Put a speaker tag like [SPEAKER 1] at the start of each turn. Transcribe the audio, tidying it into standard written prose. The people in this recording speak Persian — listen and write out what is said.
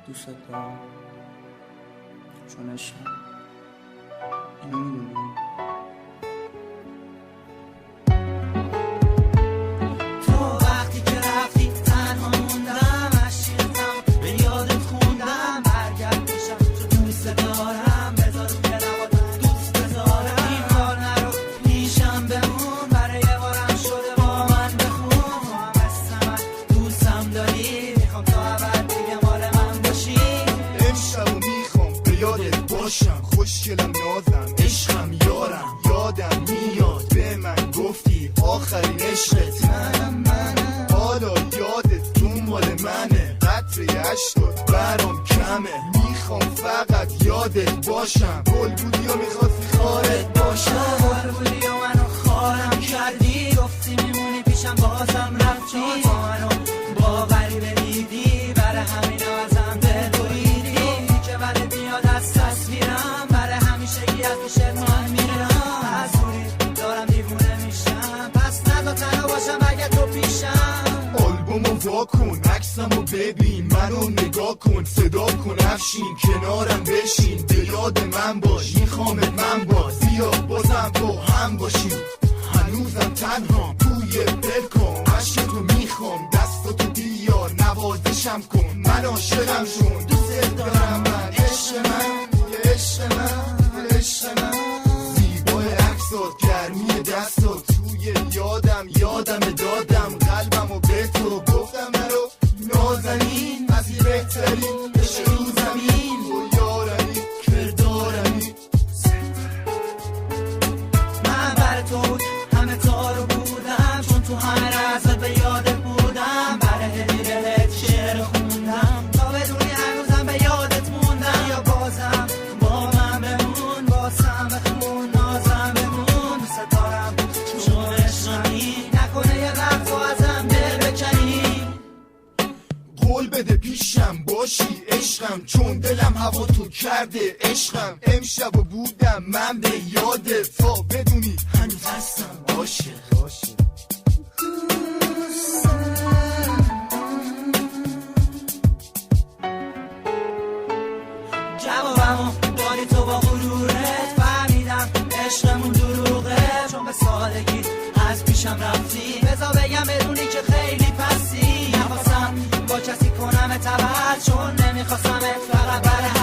[SPEAKER 1] دوست دارم چون عشقم. اینو میدونی؟
[SPEAKER 2] خوشگلم نازم عشقم یارم یادم میاد به من گفتی آخرین عشقت منم حالا یادت دنبال منه قطره 80 برام کمه میخوام فقط یادت باشم گل بودی و میخواستی خارت باشم گل بودی و منو خارم کردی گفتی میمونی پیشم بازم رفتی با منو باوری بدیدی برای همین ازم دل بریدی که بعد میاد از تصویرم برای همیشه از پیشت من میرم حضوری دارم دیوونه میشم پس ندا تنها باشم اگه تو پیشم آلبومو واکن عکسمو ببین منو نگاه کن صدا کن افشین کنارم بشین به یاد من باش میخوامت من باز بیا بازم با هم باشیم هنوزم تنها توی بلکن عشقتو میخوام دستاتو بیار نوازشم کن من عاشقم شون دوست دارم من عشق من عشق من عشق من زیبای عکسات گرمی دستات توی یادم دادم قلبمو به تو گفتم منو نازنین وزی بهترین عشق رو زمین تو یارمی کردارمی من بر تو بود همه تارو بودم چون تو همه لحظه به یادت بودم برای هدی دلت شعر خوندم تا بدونی هنوزم به یادت موندم یا بازم با من بمون بازم بخون نازم بمون دوست دارم چون عشقمی نکنه یه وقت تو ازم دل بکنی قول بده پیشم باشی عشقم چون دلم هوا تو کرده عشقم امشب بودم من به یادت تا بدونی هنوز هستم عاشق جوابمو داری تو با غرورت فهمیدم عشقمون دروغه چون به سادگی از پیشم رفتی بذار بگم بدونی که خیلی پسی نخواستم با کسی کنم تبر چون نمیخواستم فقط برای